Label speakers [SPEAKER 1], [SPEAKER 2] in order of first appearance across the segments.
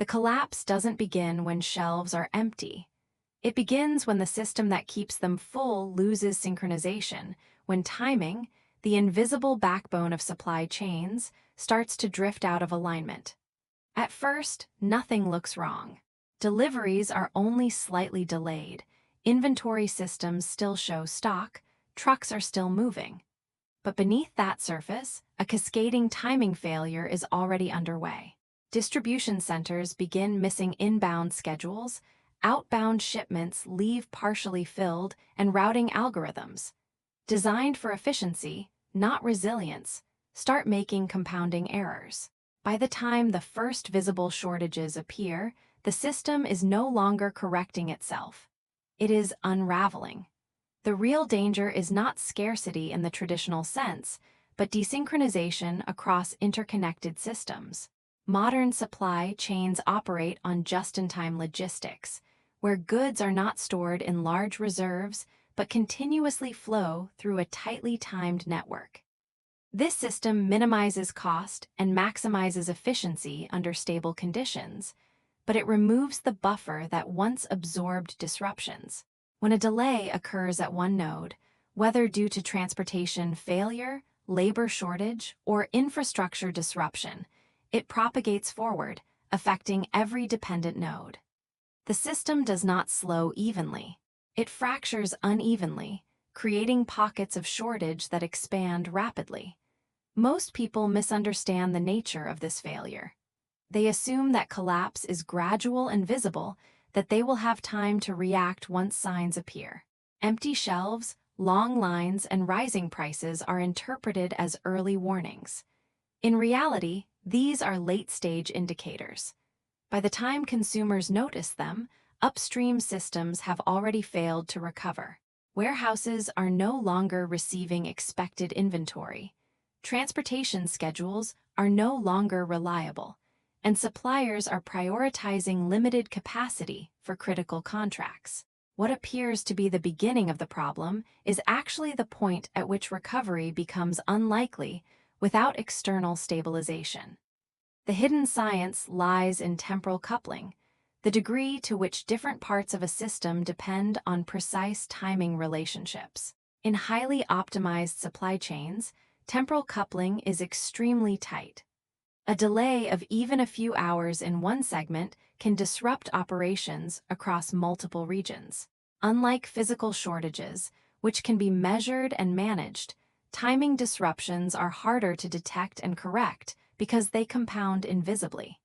[SPEAKER 1] The collapse doesn't begin when shelves are empty. It begins when the system that keeps them full loses synchronization, when timing, the invisible backbone of supply chains, starts to drift out of alignment. At first, nothing looks wrong. Deliveries are only slightly delayed. Inventory systems still show stock, trucks are still moving. But beneath that surface, a cascading timing failure is already underway. Distribution centers begin missing inbound schedules, outbound shipments leave partially filled, and routing algorithms, designed for efficiency, not resilience, start making compounding errors. By the time the first visible shortages appear, the system is no longer correcting itself. It is unraveling. The real danger is not scarcity in the traditional sense, but desynchronization across interconnected systems. Modern supply chains operate on just-in-time logistics, where goods are not stored in large reserves but continuously flow through a tightly timed network. This system minimizes cost and maximizes efficiency under stable conditions, but it removes the buffer that once absorbed disruptions. When a delay occurs at one node, whether due to transportation failure, labor shortage, or infrastructure disruption, it propagates forward, affecting every dependent node. The system does not slow evenly. It fractures unevenly, creating pockets of shortage that expand rapidly. Most people misunderstand the nature of this failure. They assume that collapse is gradual and visible, that they will have time to react once signs appear. Empty shelves, long lines, and rising prices are interpreted as early warnings. In reality, these are late-stage indicators. By the time consumers notice them, upstream systems have already failed to recover. Warehouses are no longer receiving expected inventory. Transportation schedules are no longer reliable, and suppliers are prioritizing limited capacity for critical contracts. What appears to be the beginning of the problem is actually the point at which recovery becomes unlikely without external stabilization. The hidden science lies in temporal coupling, the degree to which different parts of a system depend on precise timing relationships. In highly optimized supply chains, temporal coupling is extremely tight. A delay of even a few hours in one segment can disrupt operations across multiple regions. Unlike physical shortages, which can be measured and managed, timing disruptions are harder to detect and correct because they compound invisibly.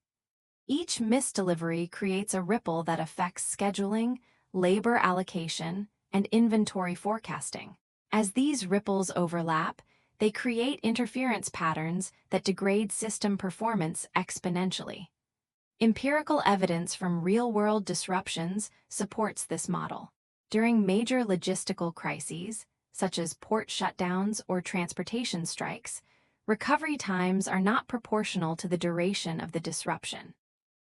[SPEAKER 1] Each missed delivery creates a ripple that affects scheduling, labor allocation, and inventory forecasting. As these ripples overlap, they create interference patterns that degrade system performance exponentially. Empirical evidence from real-world disruptions supports this model. During major logistical crises, such as port shutdowns or transportation strikes, recovery times are not proportional to the duration of the disruption.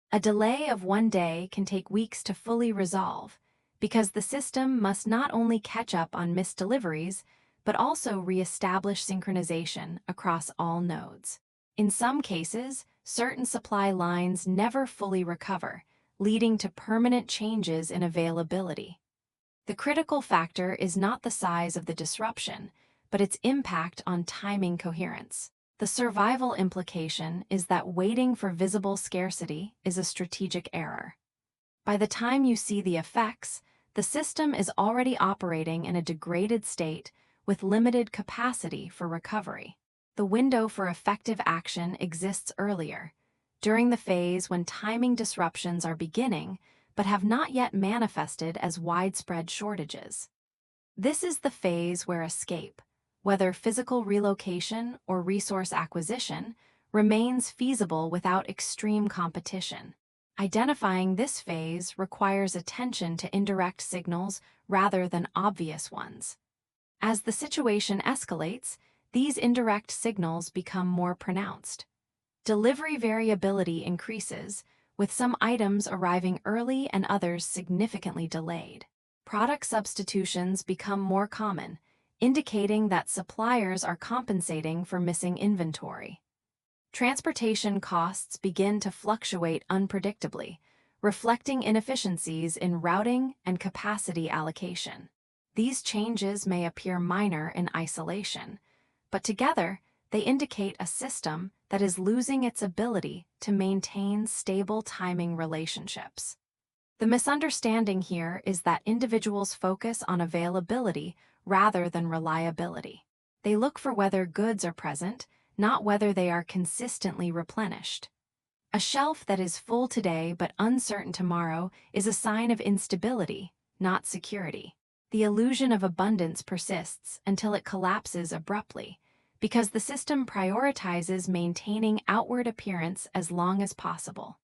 [SPEAKER 1] A delay of one day can take weeks to fully resolve, because the system must not only catch up on missed deliveries, but also re-establish synchronization across all nodes. In some cases, certain supply lines never fully recover, leading to permanent changes in availability. The critical factor is not the size of the disruption, but its impact on timing coherence. The survival implication is that waiting for visible scarcity is a strategic error. By the time you see the effects, the system is already operating in a degraded state with limited capacity for recovery. The window for effective action exists earlier, during the phase when timing disruptions are beginning but have not yet manifested as widespread shortages. This is the phase where escape, whether physical relocation or resource acquisition, remains feasible without extreme competition. Identifying this phase requires attention to indirect signals rather than obvious ones. As the situation escalates, these indirect signals become more pronounced. Delivery variability increases, with some items arriving early and others significantly delayed. Product substitutions become more common, indicating that suppliers are compensating for missing inventory. Transportation costs begin to fluctuate unpredictably, reflecting inefficiencies in routing and capacity allocation. These changes may appear minor in isolation, but together they indicate a system that is losing its ability to maintain stable timing relationships. The misunderstanding here is that individuals focus on availability rather than reliability. They look for whether goods are present, not whether they are consistently replenished. A shelf that is full today but uncertain tomorrow is a sign of instability, not security. The illusion of abundance persists until it collapses abruptly, because the system prioritizes maintaining outward appearance as long as possible.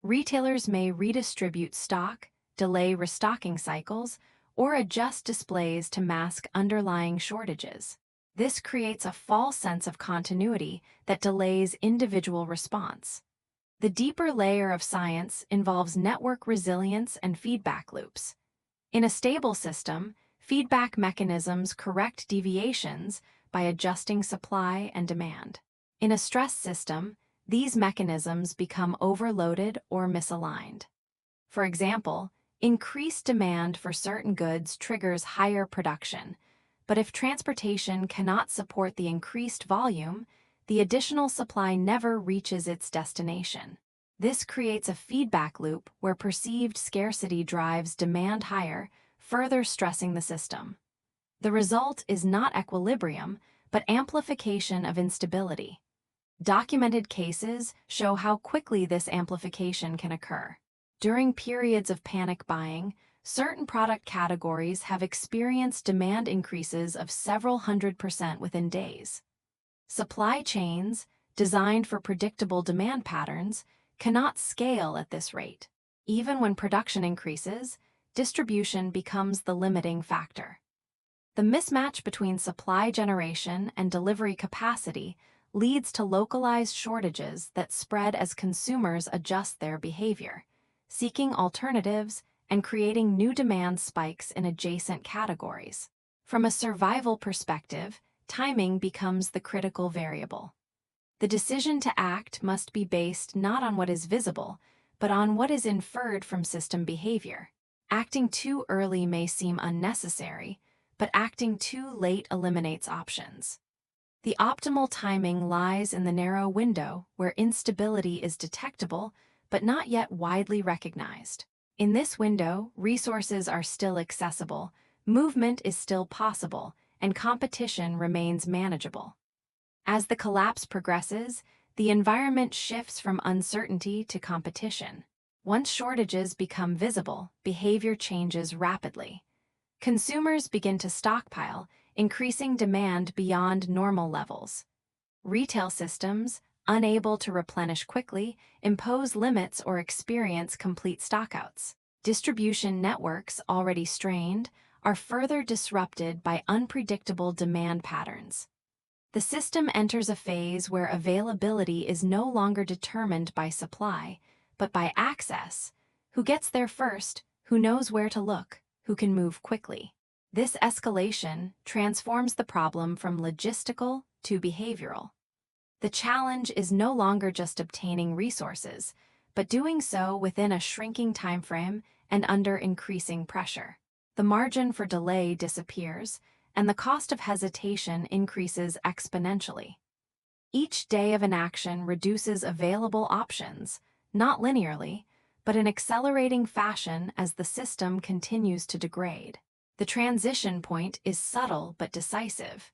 [SPEAKER 1] Retailers may redistribute stock, delay restocking cycles, or adjust displays to mask underlying shortages. This creates a false sense of continuity that delays individual response. The deeper layer of science involves network resilience and feedback loops. In a stable system, feedback mechanisms correct deviations by adjusting supply and demand. In a stressed system, these mechanisms become overloaded or misaligned. For example, increased demand for certain goods triggers higher production, but if transportation cannot support the increased volume, the additional supply never reaches its destination. This creates a feedback loop where perceived scarcity drives demand higher, further stressing the system. The result is not equilibrium, but amplification of instability. Documented cases show how quickly this amplification can occur. During periods of panic buying, certain product categories have experienced demand increases of several 100% within days. Supply chains, designed for predictable demand patterns, cannot scale at this rate. Even when production increases, distribution becomes the limiting factor. The mismatch between supply generation and delivery capacity leads to localized shortages that spread as consumers adjust their behavior, seeking alternatives and creating new demand spikes in adjacent categories. From a survival perspective, timing becomes the critical variable. The decision to act must be based not on what is visible, but on what is inferred from system behavior. Acting too early may seem unnecessary, but acting too late eliminates options. The optimal timing lies in the narrow window where instability is detectable, but not yet widely recognized. In this window, resources are still accessible, movement is still possible, and competition remains manageable. As the collapse progresses, the environment shifts from uncertainty to competition. Once shortages become visible, behavior changes rapidly. Consumers begin to stockpile, increasing demand beyond normal levels. Retail systems, unable to replenish quickly, impose limits or experience complete stockouts. Distribution networks, already strained, are further disrupted by unpredictable demand patterns. The system enters a phase where availability is no longer determined by supply, but by access. Who gets there first, who knows where to look, who can move quickly. This escalation transforms the problem from logistical to behavioral. The challenge is no longer just obtaining resources, but doing so within a shrinking timeframe and under increasing pressure. The margin for delay disappears, and the cost of hesitation increases exponentially. Each day of inaction reduces available options, not linearly, but in accelerating fashion as the system continues to degrade. The transition point is subtle but decisive.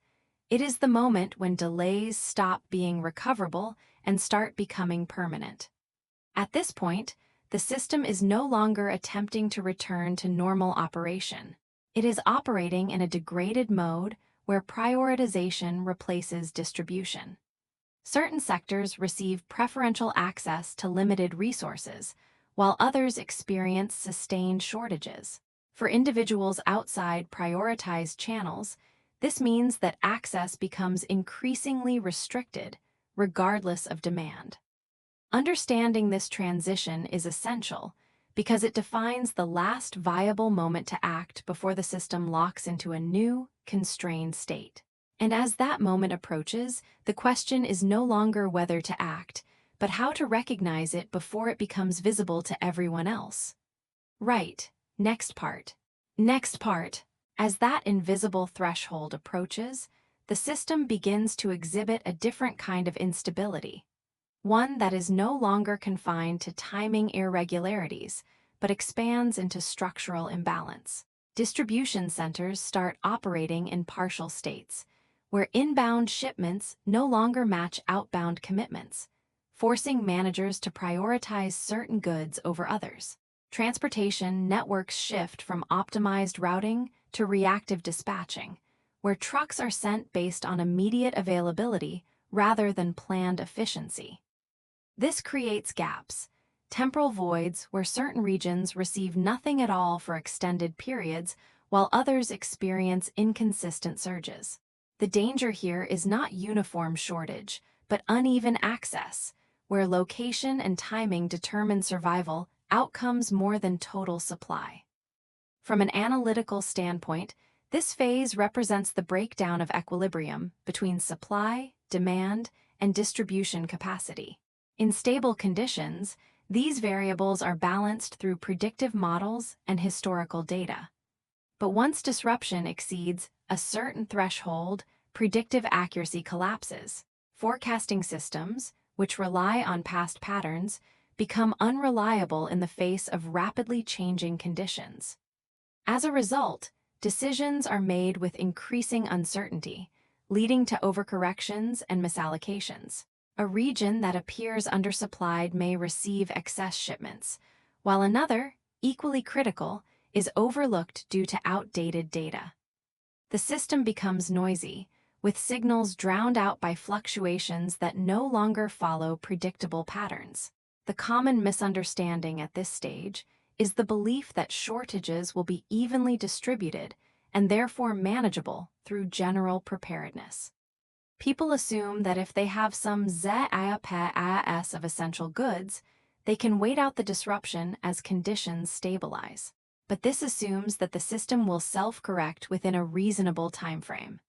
[SPEAKER 1] It is the moment when delays stop being recoverable and start becoming permanent. At this point, the system is no longer attempting to return to normal operation. It is operating in a degraded mode where prioritization replaces distribution. Certain sectors receive preferential access to limited resources, while others experience sustained shortages. For individuals outside prioritized channels, this means that access becomes increasingly restricted, regardless of demand. Understanding this transition is essential because it defines the last viable moment to act before the system locks into a new, constrained state. And as that moment approaches, the question is no longer whether to act, but how to recognize it before it becomes visible to everyone else. Right. Next part. Next part. As that invisible threshold approaches, the system begins to exhibit a different kind of instability, one that is no longer confined to timing irregularities, but expands into structural imbalance. Distribution centers start operating in partial states, where inbound shipments no longer match outbound commitments, forcing managers to prioritize certain goods over others. Transportation networks shift from optimized routing to reactive dispatching, where trucks are sent based on immediate availability rather than planned efficiency. This creates gaps, temporal voids where certain regions receive nothing at all for extended periods while others experience inconsistent surges. The danger here is not uniform shortage, but uneven access, where location and timing determine survival outcomes more than total supply. From an analytical standpoint, this phase represents the breakdown of equilibrium between supply, demand, and distribution capacity. In stable conditions, these variables are balanced through predictive models and historical data. But once disruption exceeds a certain threshold, predictive accuracy collapses. Forecasting systems, which rely on past patterns, become unreliable in the face of rapidly changing conditions. As a result, decisions are made with increasing uncertainty, leading to overcorrections and misallocations. A region that appears undersupplied may receive excess shipments, while another, equally critical, is overlooked due to outdated data. The system becomes noisy, with signals drowned out by fluctuations that no longer follow predictable patterns. The common misunderstanding at this stage is the belief that shortages will be evenly distributed and therefore manageable through general preparedness. People assume that if they have some ZIAPS of essential goods, they can wait out the disruption as conditions stabilize. But this assumes that the system will self-correct within a reasonable timeframe.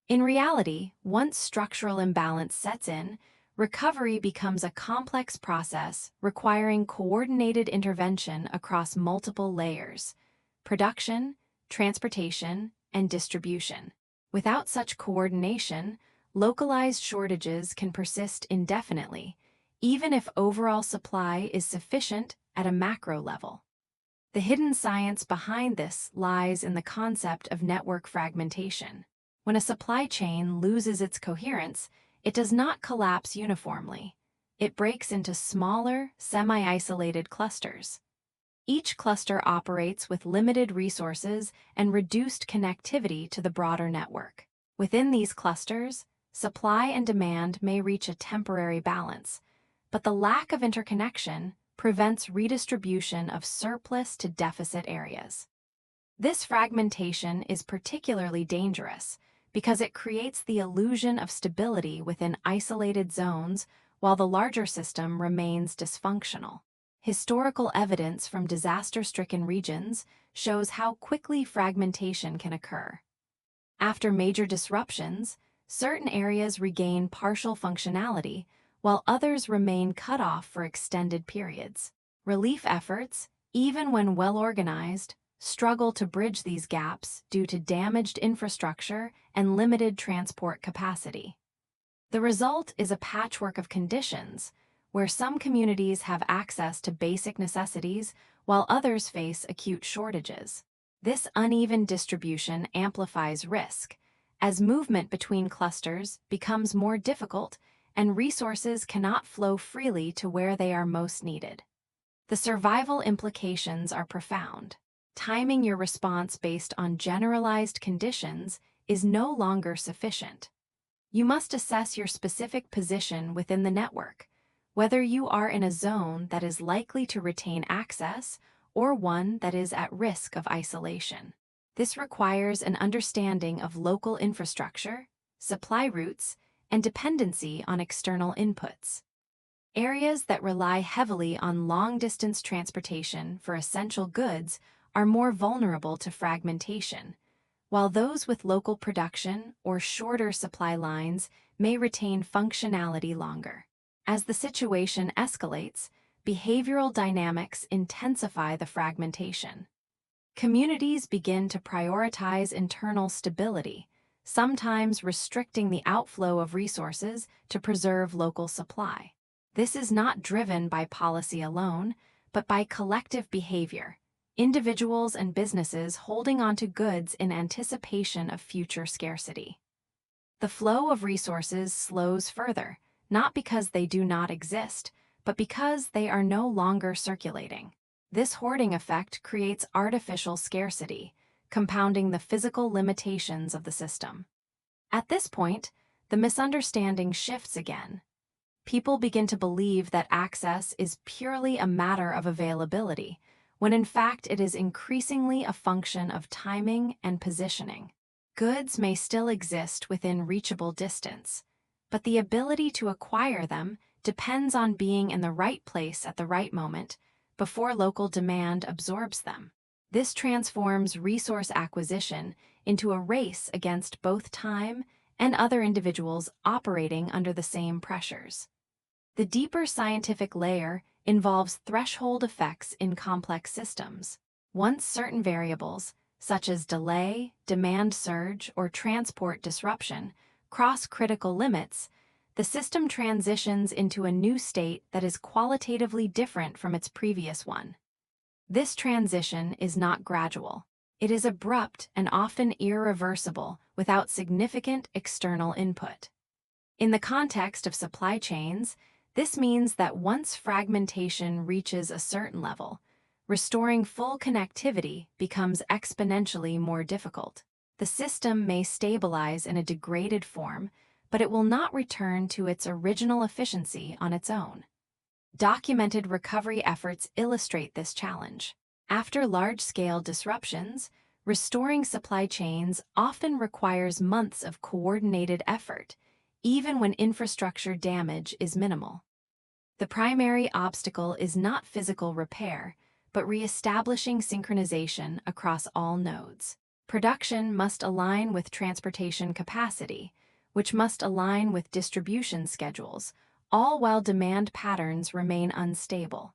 [SPEAKER 1] In reality, once structural imbalance sets in, recovery becomes a complex process requiring coordinated intervention across multiple layers: production, transportation, and distribution. Without such coordination, localized shortages can persist indefinitely, even if overall supply is sufficient at a macro level. The hidden science behind this lies in the concept of network fragmentation. When a supply chain loses its coherence, it does not collapse uniformly. It breaks into smaller, semi-isolated clusters. Each cluster operates with limited resources and reduced connectivity to the broader network. Within these clusters, supply and demand may reach a temporary balance, but the lack of interconnection prevents redistribution of surplus to deficit areas. This fragmentation is particularly dangerous because it creates the illusion of stability within isolated zones while the larger system remains dysfunctional. Historical evidence from disaster-stricken regions shows how quickly fragmentation can occur. After major disruptions, certain areas regain partial functionality, while others remain cut off for extended periods. Relief efforts, even when well-organized, struggle to bridge these gaps due to damaged infrastructure and limited transport capacity. The result is a patchwork of conditions, where some communities have access to basic necessities while others face acute shortages. This uneven distribution amplifies risk, as movement between clusters becomes more difficult and resources cannot flow freely to where they are most needed. The survival implications are profound. Timing your response based on generalized conditions is no longer sufficient. You must assess your specific position within the network, whether you are in a zone that is likely to retain access or one that is at risk of isolation. This requires an understanding of local infrastructure, supply routes, and dependency on external inputs. Areas that rely heavily on long-distance transportation for essential goods are more vulnerable to fragmentation, while those with local production or shorter supply lines may retain functionality longer. As the situation escalates, behavioral dynamics intensify the fragmentation. Communities begin to prioritize internal stability, sometimes restricting the outflow of resources to preserve local supply. This is not driven by policy alone, but by collective behavior, individuals and businesses holding onto goods in anticipation of future scarcity. The flow of resources slows further, not because they do not exist, but because they are no longer circulating. This hoarding effect creates artificial scarcity, compounding the physical limitations of the system. At this point, the misunderstanding shifts again. People begin to believe that access is purely a matter of availability, when in fact it is increasingly a function of timing and positioning. Goods may still exist within reachable distance, but the ability to acquire them depends on being in the right place at the right moment, before local demand absorbs them. This transforms resource acquisition into a race against both time and other individuals operating under the same pressures. The deeper scientific layer involves threshold effects in complex systems. Once certain variables, such as delay, demand surge, or transport disruption, cross critical limits, the system transitions into a new state that is qualitatively different from its previous one. This transition is not gradual. It is abrupt and often irreversible without significant external input. In the context of supply chains, this means that once fragmentation reaches a certain level, restoring full connectivity becomes exponentially more difficult. The system may stabilize in a degraded form, but it will not return to its original efficiency on its own. Documented recovery efforts illustrate this challenge. After large-scale disruptions, restoring supply chains often requires months of coordinated effort, even when infrastructure damage is minimal. The primary obstacle is not physical repair, but re-establishing synchronization across all nodes. Production must align with transportation capacity, which must align with distribution schedules, all while demand patterns remain unstable.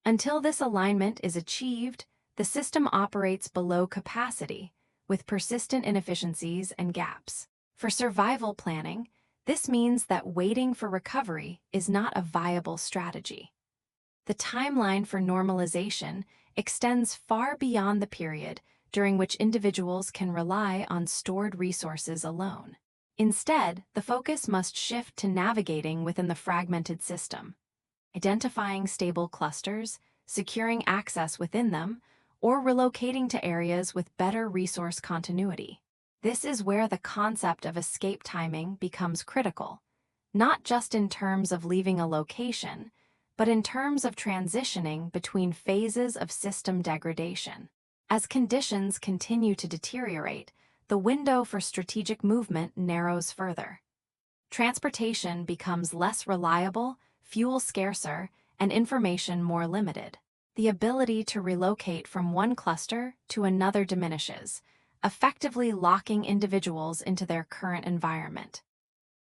[SPEAKER 1] Until this alignment is achieved, the system operates below capacity, with persistent inefficiencies and gaps. For survival planning, this means that waiting for recovery is not a viable strategy. The timeline for normalization extends far beyond the period during which individuals can rely on stored resources alone. Instead, the focus must shift to navigating within the fragmented system, identifying stable clusters, securing access within them, or relocating to areas with better resource continuity. This is where the concept of escape timing becomes critical, not just in terms of leaving a location, but in terms of transitioning between phases of system degradation. As conditions continue to deteriorate, the window for strategic movement narrows further. Transportation becomes less reliable, fuel scarcer, and information more limited. The ability to relocate from one cluster to another diminishes, effectively locking individuals into their current environment.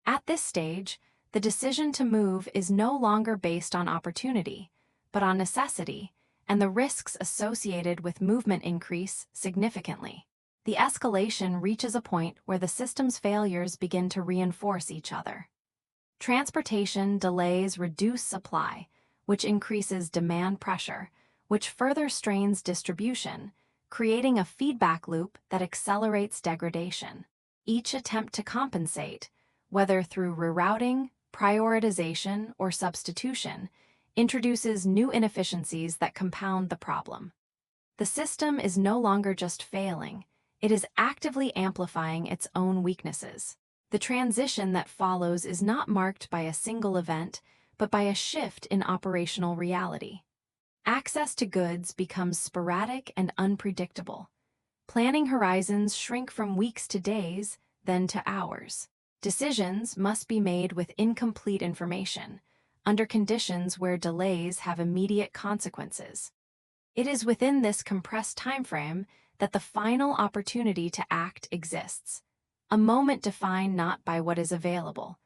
[SPEAKER 1] At this stage, the decision to move is no longer based on opportunity, but on necessity, and the risks associated with movement increase significantly. The escalation reaches a point where the system's failures begin to reinforce each other. Transportation delays reduce supply, which increases demand pressure, which further strains distribution, creating a feedback loop that accelerates degradation. Each attempt to compensate, whether through rerouting, prioritization, or substitution, introduces new inefficiencies that compound the problem. The system is no longer just failing, it is actively amplifying its own weaknesses. The transition that follows is not marked by a single event, but by a shift in operational reality. Access to goods becomes sporadic and unpredictable. Planning horizons shrink from weeks to days, then to hours. Decisions must be made with incomplete information, under conditions where delays have immediate consequences. It is within this compressed timeframe that the final opportunity to act exists, a moment defined not by what is available,